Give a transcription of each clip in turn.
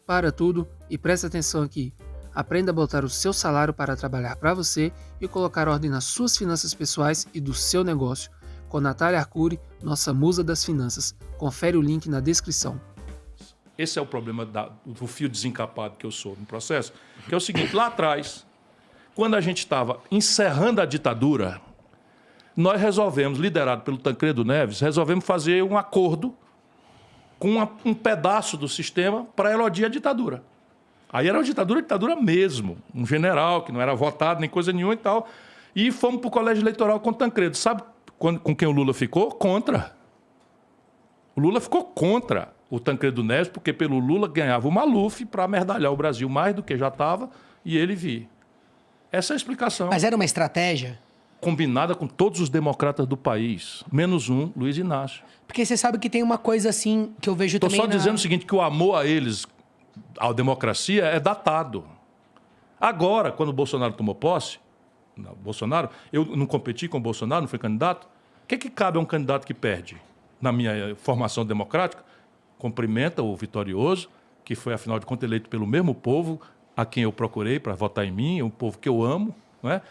Para tudo e preste atenção aqui. Aprenda a botar o seu salário para trabalhar para você e colocar ordem nas suas finanças pessoais e do seu negócio. Com Natália Arcuri, nossa musa das finanças. Confere o link na descrição. Esse é o problema do fio desencapado que eu sou no processo. Que é o seguinte, lá atrás, quando a gente estava encerrando a ditadura, nós resolvemos, liderado pelo Tancredo Neves, resolvemos fazer um acordo com um pedaço do sistema para elodir a ditadura. Aí era uma ditadura mesmo. Um general que não era votado nem coisa nenhuma e tal. E fomos para o colégio eleitoral com o Tancredo. Sabe com quem o Lula ficou? Contra. O Lula ficou contra o Tancredo Neves, porque pelo Lula ganhava o Maluf para amerdalhar o Brasil mais do que já estava e ele vir. Essa é a explicação. Mas era uma estratégia? Combinada com todos os democratas do país, menos um, Luiz Inácio. Porque você sabe que tem uma coisa assim que eu vejo também... Estou só dizendo o seguinte, que o amor a eles, à democracia, é datado. Agora, quando o Bolsonaro tomou posse, eu não competi com o Bolsonaro, não fui candidato, o que cabe a um candidato que perde? Na minha formação democrática, cumprimenta o vitorioso, que foi, afinal de contas, eleito pelo mesmo povo a quem eu procurei para votar em mim, um povo que eu amo, não é?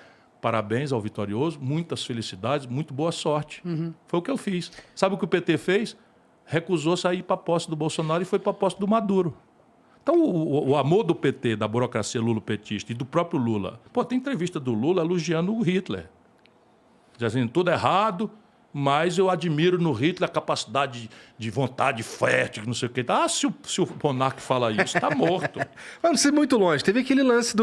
Parabéns ao vitorioso, muitas felicidades, muito boa sorte. Foi o que eu fiz. Sabe o que o PT fez? Recusou sair para a posse do Bolsonaro e foi para a posse do Maduro. Então, o amor do PT, da burocracia lulopetista e do próprio Lula... Pô, tem entrevista do Lula elogiando o Hitler. Dizendo tudo errado, mas eu admiro no Hitler a capacidade de vontade fértil, não sei o quê. Ah, se o monarca fala isso, está morto. Mas não sei muito longe. Teve aquele lance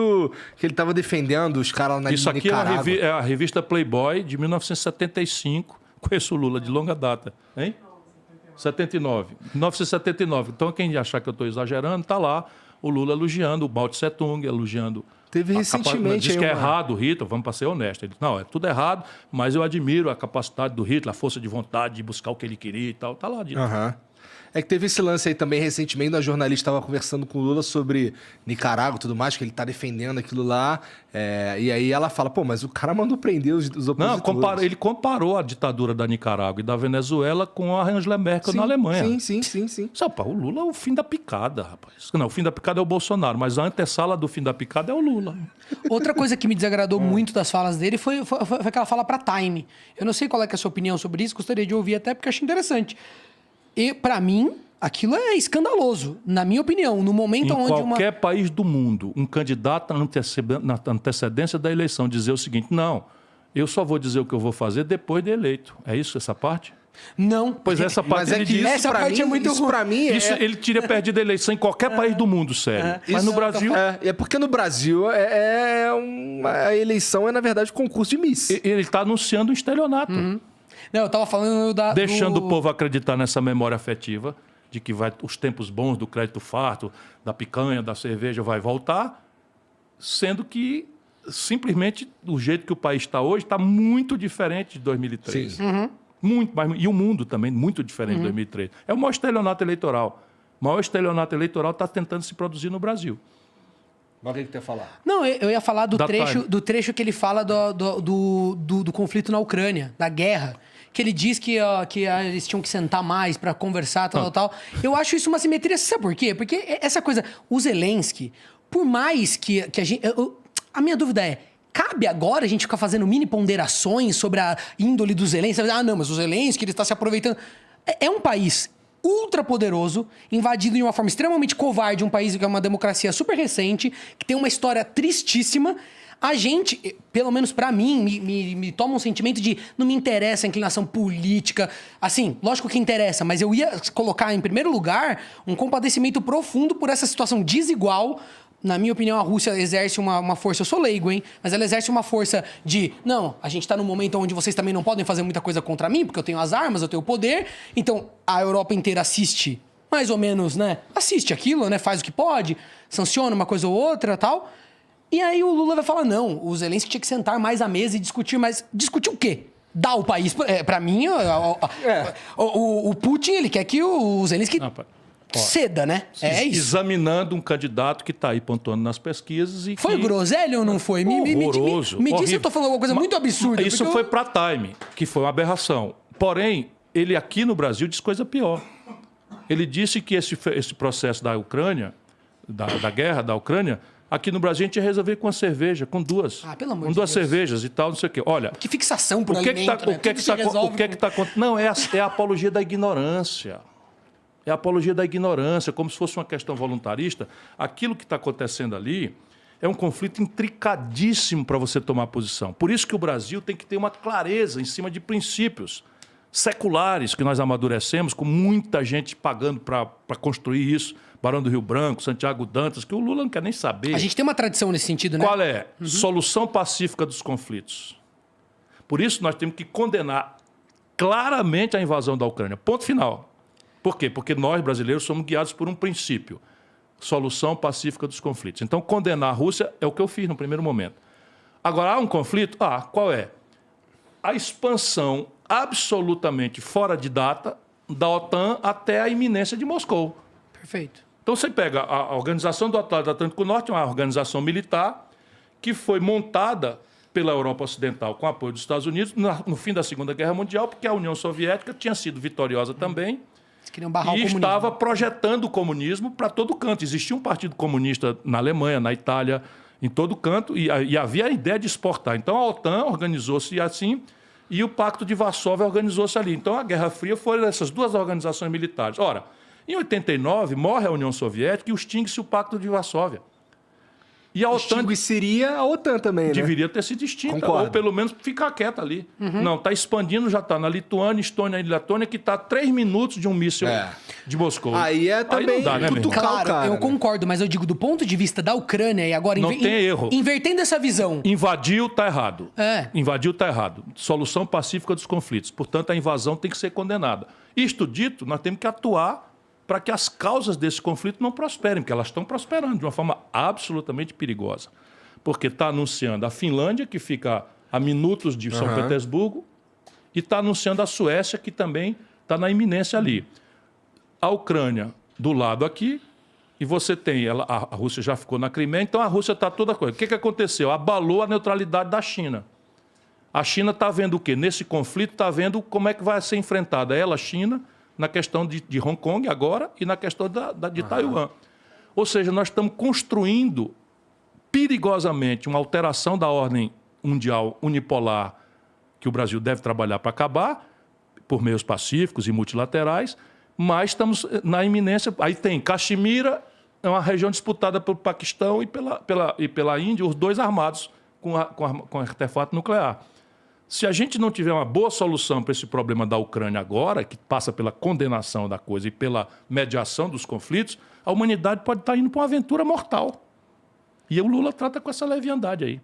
que ele estava defendendo os caras na Isso aqui Nicarágua. É a revista Playboy de 1975. Conheço o Lula de longa data. Hein? 1979. Então, quem achar que eu estou exagerando, está lá o Lula elogiando o Mao Tse Tung, elogiando... Teve recentemente... Diz que é errado o Hitler, vamos para ser honesto. Ele diz, não, é tudo errado, mas eu admiro a capacidade do Hitler, a força de vontade de buscar o que ele queria e tal. Está lá dito. É que teve esse lance aí também recentemente, a jornalista estava conversando com o Lula sobre Nicarágua e tudo mais, que ele está defendendo aquilo lá. E aí ela fala, pô, mas o cara mandou prender os opositores. Não, ele comparou a ditadura da Nicarágua e da Venezuela com a Angela Merkel na Alemanha. Sim. Só, pá, o Lula é o fim da picada, rapaz. Não, o fim da picada é o Bolsonaro, mas a antessala do fim da picada é o Lula. Outra coisa que me desagradou muito das falas dele foi aquela fala para Time. Eu não sei qual é a sua opinião sobre isso, gostaria de ouvir até porque eu achei interessante. E, para mim, aquilo é escandaloso, na minha opinião. No momento onde qualquer país do mundo, um candidato na antecedência da eleição dizer o seguinte, não, eu só vou dizer o que eu vou fazer depois de eleito. É isso, essa parte? Não. Pois essa parte ele diz. Essa parte é muito ruim. Ele teria perdido a eleição em qualquer país do mundo, sério. Mas no Brasil... É porque no Brasil a eleição é, na verdade, concurso de Miss. Ele está anunciando um estelionato. Não, eu estava falando deixando o povo acreditar nessa memória afetiva de que os tempos bons do crédito farto, da picanha, da cerveja vai voltar, sendo que simplesmente o jeito que o país está hoje está muito diferente de 2013. Muito mais, e o mundo também muito diferente de 2013. É o maior estelionato eleitoral. O maior estelionato eleitoral está tentando se produzir no Brasil. Mas o que você ia falar? Não, eu ia falar do trecho que ele fala do conflito na Ucrânia, da guerra. Que ele diz que eles tinham que sentar mais para conversar, tal. Eu acho isso uma simetria. Sabe por quê? Porque essa coisa... O Zelensky, por mais que a gente... A minha dúvida é... Cabe agora a gente ficar fazendo mini ponderações sobre a índole do Zelensky? Ah, não, mas o Zelensky, ele está se aproveitando... É um país ultrapoderoso, invadido de uma forma extremamente covarde, um país que é uma democracia super recente, que tem uma história tristíssima... A gente, pelo menos pra mim, me toma um sentimento de não me interessa a inclinação política. Assim, lógico que interessa, mas eu ia colocar em primeiro lugar um compadecimento profundo por essa situação desigual. Na minha opinião, a Rússia exerce uma força, eu sou leigo, hein? Mas ela exerce uma força de, não, a gente tá num momento onde vocês também não podem fazer muita coisa contra mim, porque eu tenho as armas, eu tenho o poder. Então, a Europa inteira assiste, mais ou menos, né? Assiste aquilo, né? Faz o que pode, sanciona uma coisa ou outra, tal. E aí o Lula vai falar, não, o Zelensky tinha que sentar mais à mesa e discutir mais. Discutir o quê? Dar o país... Pra mim, o Putin, ele quer que o Zelensky ceda, né? É isso. Examinando um candidato que está aí pontuando nas pesquisas e Foi groselha ou não foi? Horroroso. Me diz se eu estou falando alguma coisa muito absurda. Isso foi para Time, que foi uma aberração. Porém, ele aqui no Brasil diz coisa pior. Ele disse que esse processo da Ucrânia da guerra da Ucrânia, aqui no Brasil a gente ia resolver com uma cerveja, com duas. Pelo amor com de duas Deus. cervejas e tal, não sei o quê. Olha, Que fixação por alimento, né? O que está acontecendo? Não, é a apologia da ignorância. É a apologia da ignorância, como se fosse uma questão voluntarista. Aquilo que está acontecendo ali é um conflito intricadíssimo para você tomar posição. Por isso que o Brasil tem que ter uma clareza em cima de princípios seculares que nós amadurecemos, com muita gente pagando para construir isso. Barão do Rio Branco, Santiago Dantas, que o Lula não quer nem saber. A gente tem uma tradição nesse sentido, né? Qual é? Solução pacífica dos conflitos. Por isso nós temos que condenar claramente a invasão da Ucrânia. Ponto final. Por quê? Porque nós, brasileiros, somos guiados por um princípio. Solução pacífica dos conflitos. Então, condenar a Rússia é o que eu fiz no primeiro momento. Agora, há um conflito? Qual é? A expansão absolutamente fora de data da OTAN até a iminência de Moscou. Perfeito. Então, você pega a Organização do Atlântico Norte, uma organização militar que foi montada pela Europa Ocidental com apoio dos Estados Unidos no fim da Segunda Guerra Mundial, porque a União Soviética tinha sido vitoriosa também barrar e o comunismo. estava projetando o comunismo para todo canto. Existia um partido comunista na Alemanha, na Itália, em todo canto, e havia a ideia de exportar. Então, a OTAN organizou-se assim e o Pacto de Varsóvia organizou-se ali. Então, a Guerra Fria foram essas duas organizações militares. Ora, em 89, morre a União Soviética e extingue-se o Pacto de Varsóvia. E a OTAN... Extingue-seria a OTAN também, né? Deveria ter sido extinta, Concordo. ou pelo menos ficar quieta ali. Não, está expandindo, já está na Lituânia, Estônia e Letônia, que está a 3 minutos de um míssil de Moscou. Aí é também não dá, né, meu irmão? Claro, cara, eu né? concordo, mas eu digo, do ponto de vista da Ucrânia e agora... Não tem erro. Invertendo essa visão... Invadiu, está errado. É. Invadiu, está errado. Solução pacífica dos conflitos. Portanto, a invasão tem que ser condenada. Isto dito, nós temos que atuar para que as causas desse conflito não prosperem, porque elas estão prosperando de uma forma absolutamente perigosa. Porque está anunciando a Finlândia, que fica a minutos de São Petersburgo, e está anunciando a Suécia, que também está na iminência ali. A Ucrânia do lado aqui, e você tem, a Rússia já ficou na Crimeia, então a Rússia está toda coisa. O que aconteceu? Abalou a neutralidade da China. A China está vendo o quê? Nesse conflito está vendo como é que vai ser enfrentada ela, a China, na questão de Hong Kong agora e na questão de Taiwan. Ou seja, nós estamos construindo perigosamente uma alteração da ordem mundial unipolar que o Brasil deve trabalhar para acabar, por meios pacíficos e multilaterais, mas estamos na iminência. Aí tem Caxemira, é uma região disputada pelo Paquistão e pela Índia, os dois armados com artefato nuclear. Se a gente não tiver uma boa solução para esse problema da Ucrânia agora, que passa pela condenação da coisa e pela mediação dos conflitos, a humanidade pode estar indo para uma aventura mortal. E o Lula trata com essa leviandade aí.